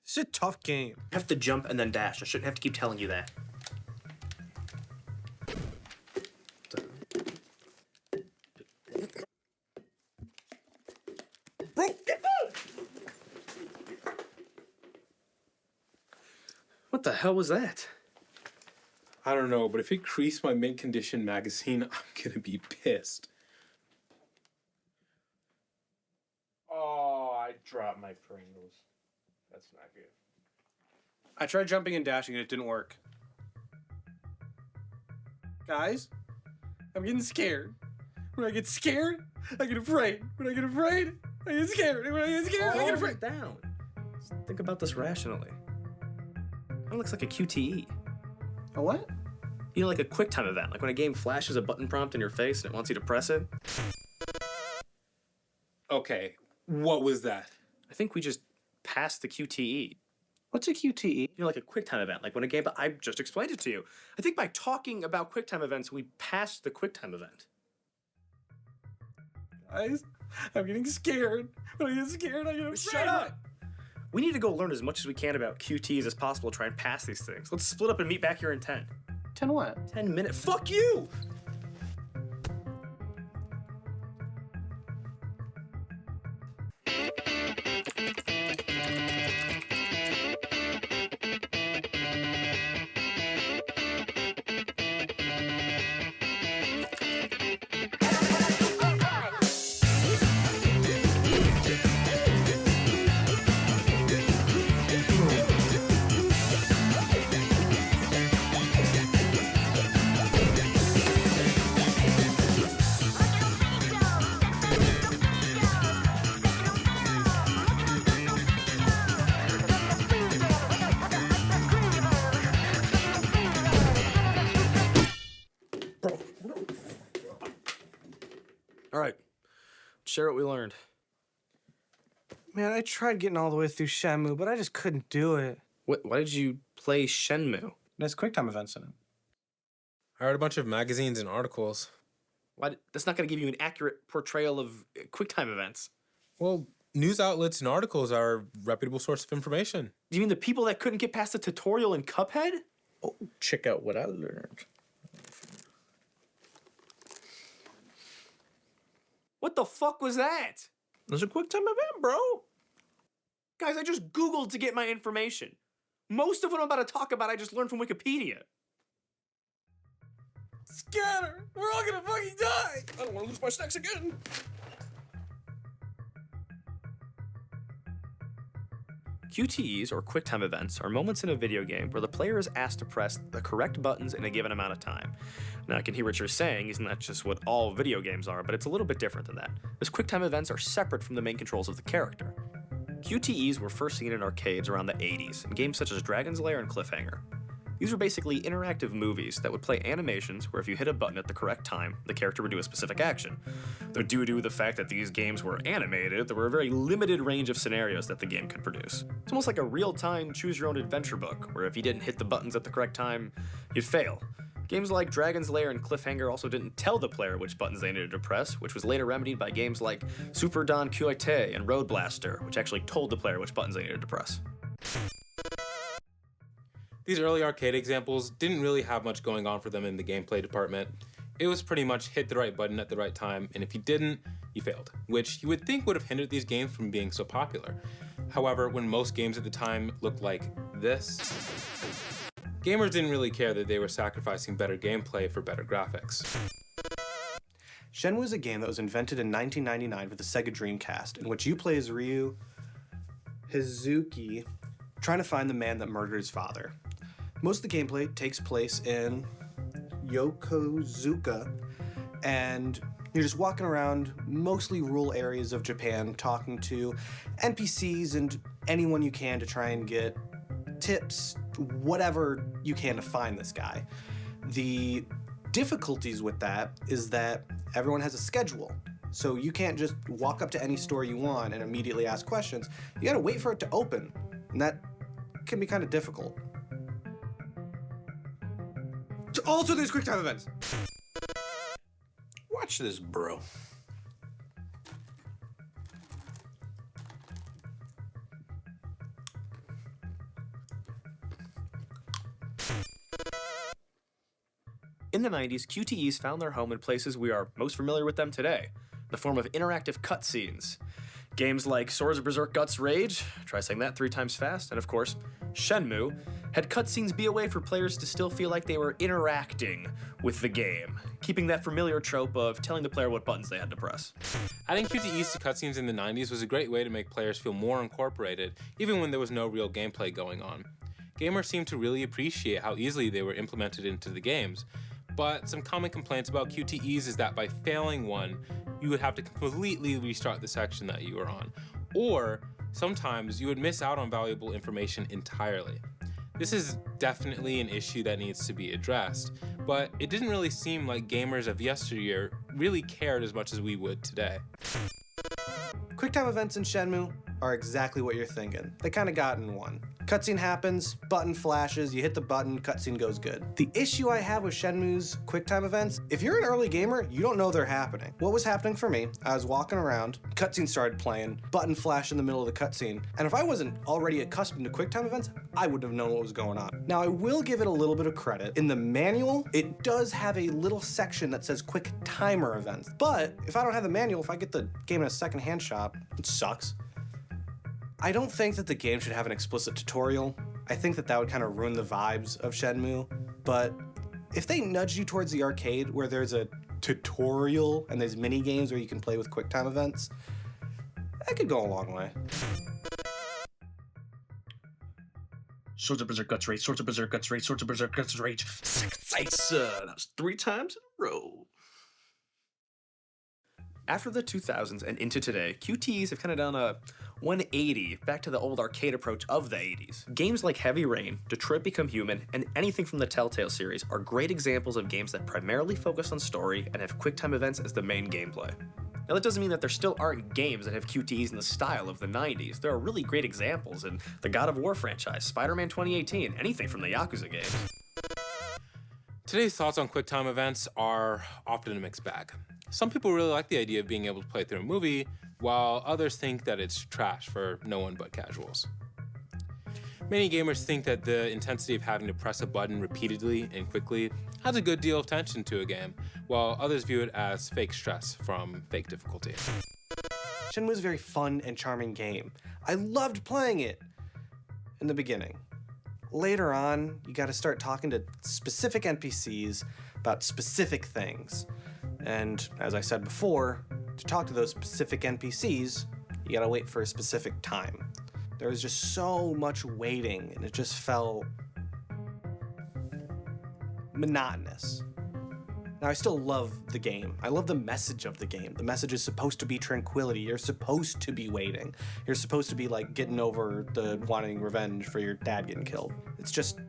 It's a tough game. I have to jump and then dash. I shouldn't have to keep telling you that. Bro, get down! What the hell was that? I don't know, but if it creased my mint condition magazine, I'm gonna be pissed. Oh, I dropped my Pringles. That's not good. I tried jumping and dashing and it didn't work. Guys, I'm getting scared. When I get scared, I get afraid. When I get afraid, I get scared. And when I get scared, I get afraid. Down. Just think about this rationally. It looks like a QTE. A what? You know, like a QuickTime event. Like when a game flashes a button prompt in your face and it wants you to press it. Okay, what was that? I think we just passed the QTE. What's a QTE? You know, like a QuickTime event. Like when a game, but I just explained it to you. I think by talking about QuickTime events, we passed the QuickTime event. Guys, I'm getting scared. When I get scared, I get afraid. Shut up! We need to go learn as much as we can about QTs as possible to try and pass these things. Let's split up and meet back here in 10. 10 what? 10 minutes. Fuck you! All right, share what we learned. Man, I tried getting all the way through Shenmue, but I just couldn't do it. Why did you play Shenmue? There's QuickTime events in it. I read a bunch of magazines and articles. That's not going to give you an accurate portrayal of QuickTime events. Well, news outlets and articles are a reputable source of information. Do you mean the people that couldn't get past the tutorial in Cuphead? Oh, check out what I learned. What the fuck was that? There's a QuickTime event, bro. Guys, I just Googled to get my information. Most of what I'm about to talk about, I just learned from Wikipedia. Scatter! We're all gonna fucking die! I don't wanna lose my stacks again! QTEs, or QuickTime events, are moments in a video game where the player is asked to press the correct buttons in a given amount of time. Now, I can hear what you're saying, isn't that just what all video games are, but it's a little bit different than that, as QuickTime events are separate from the main controls of the character. QTEs were first seen in arcades around the 80s, in games such as Dragon's Lair and Cliffhanger. These were basically interactive movies that would play animations where if you hit a button at the correct time, the character would do a specific action. Though due to the fact that these games were animated, there were a very limited range of scenarios that the game could produce. It's almost like a real-time choose-your-own-adventure book, where if you didn't hit the buttons at the correct time, you'd fail. Games like Dragon's Lair and Cliffhanger also didn't tell the player which buttons they needed to press, which was later remedied by games like Super Don Quixote and Road Blaster, which actually told the player which buttons they needed to press. These early arcade examples didn't really have much going on for them in the gameplay department. It was pretty much hit the right button at the right time, and if you didn't, you failed, which you would think would have hindered these games from being so popular. However, when most games at the time looked like this, gamers didn't really care that they were sacrificing better gameplay for better graphics. Shenmue is a game that was invented in 1999 for the Sega Dreamcast, in which you play as Ryu Hazuki trying to find the man that murdered his father. Most of the gameplay takes place in Yokozuka, and you're just walking around mostly rural areas of Japan talking to NPCs and anyone you can to try and get tips, whatever you can to find this guy. The difficulties with that is that everyone has a schedule. So you can't just walk up to any store you want and immediately ask questions. You gotta wait for it to open, and that can be kind of difficult. Also, there's quick time events. Watch this, bro. In the 90s, QTEs found their home in places we are most familiar with them today, in the form of interactive cutscenes. Games like Swords of Berserk Guts Rage, try saying that 3 times fast, and of course, Shenmue, had cutscenes be a way for players to still feel like they were interacting with the game, keeping that familiar trope of telling the player what buttons they had to press. Adding QTEs to cutscenes in the 90s was a great way to make players feel more incorporated, even when there was no real gameplay going on. Gamers seemed to really appreciate how easily they were implemented into the games, but some common complaints about QTEs is that by failing one, you would have to completely restart the section that you were on, or sometimes you would miss out on valuable information entirely. This is definitely an issue that needs to be addressed, but it didn't really seem like gamers of yesteryear really cared as much as we would today. QuickTime events in Shenmue are exactly what you're thinking. They kind of got in one. Cutscene happens, button flashes, you hit the button, cutscene goes good. The issue I have with Shenmue's QuickTime events, if you're an early gamer, you don't know they're happening. What was happening for me, I was walking around, cutscene started playing, button flash in the middle of the cutscene, and if I wasn't already accustomed to QuickTime events, I wouldn't have known what was going on. Now, I will give it a little bit of credit. In the manual, it does have a little section that says Quick Timer events, but if I don't have the manual, if I get the game in a second-hand shop, it sucks. I don't think that the game should have an explicit tutorial. I think that that would kind of ruin the vibes of Shenmue, but if they nudge you towards the arcade where there's a tutorial and there's mini games where you can play with QuickTime events, that could go a long way. Swords of Berserk Guts Rage, Swords of Berserk Guts Rage, Swords of Berserk Guts Rage. That was 3 times in a row. After the 2000s and into today, QTEs have kind of done a 180 back to the old arcade approach of the 80s. Games like Heavy Rain, Detroit Become Human, and anything from the Telltale series are great examples of games that primarily focus on story and have QuickTime events as the main gameplay. Now that doesn't mean that there still aren't games that have QTEs in the style of the 90s. There are really great examples in the God of War franchise, Spider-Man 2018, anything from the Yakuza games. Today's thoughts on QuickTime events are often a mixed bag. Some people really like the idea of being able to play through a movie, while others think that it's trash for no one but casuals. Many gamers think that the intensity of having to press a button repeatedly and quickly adds a good deal of tension to a game, while others view it as fake stress from fake difficulty. Shenmue is a very fun and charming game. I loved playing it in the beginning. Later on, you gotta start talking to specific NPCs about specific things. And as I said before, to talk to those specific NPCs, you gotta wait for a specific time. There was just so much waiting, and it just felt monotonous. Now, I still love the game. I love the message of the game. The message is supposed to be tranquility. You're supposed to be waiting. You're supposed to be like getting over the wanting revenge for your dad getting killed. It's just,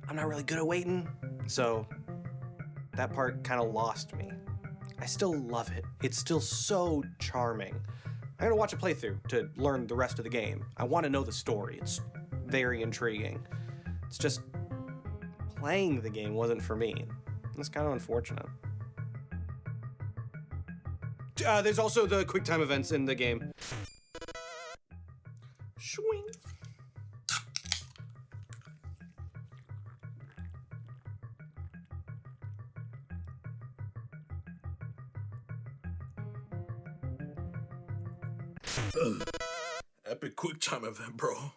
I'm not really good at waiting, so that part kind of lost me. I still love it. It's still so charming. I'm gonna watch a playthrough to learn the rest of the game. I want to know the story. It's very intriguing. It's just playing the game wasn't for me. That's kind of unfortunate. There's also the QuickTime events in the game. Swing. Epic QuickTime event, bro.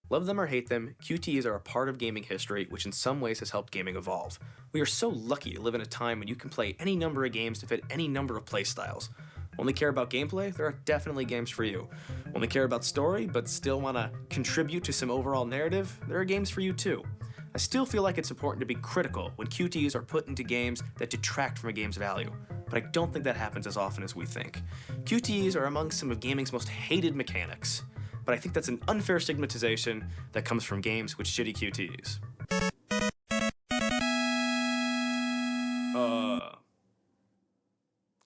Love them or hate them, QTEs are a part of gaming history, which in some ways has helped gaming evolve. We are so lucky to live in a time when you can play any number of games to fit any number of playstyles. Only care about gameplay? There are definitely games for you. Only care about story, but still want to contribute to some overall narrative? There are games for you too. I still feel like it's important to be critical when QTEs are put into games that detract from a game's value, but I don't think that happens as often as we think. QTEs are among some of gaming's most hated mechanics, but I think that's an unfair stigmatization that comes from games with shitty QTEs.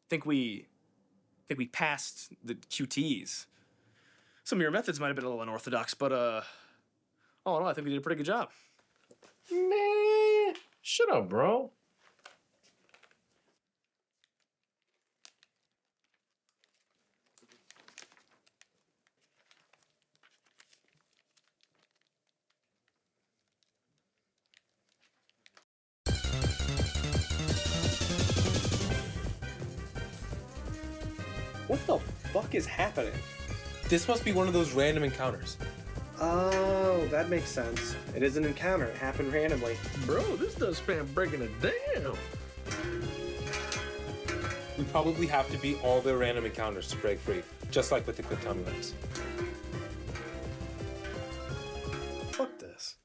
Think we passed the QTEs. Some of your methods might have been a little unorthodox, but all in all, I think we did a pretty good job. Man, shut up, bro. What the fuck is happening? This must be one of those random encounters. Oh, that makes sense. It is an encounter. It happened randomly. Bro, this does spam breaking it down. We probably have to beat all the random encounters to break free, just like with the quick time events. Fuck this.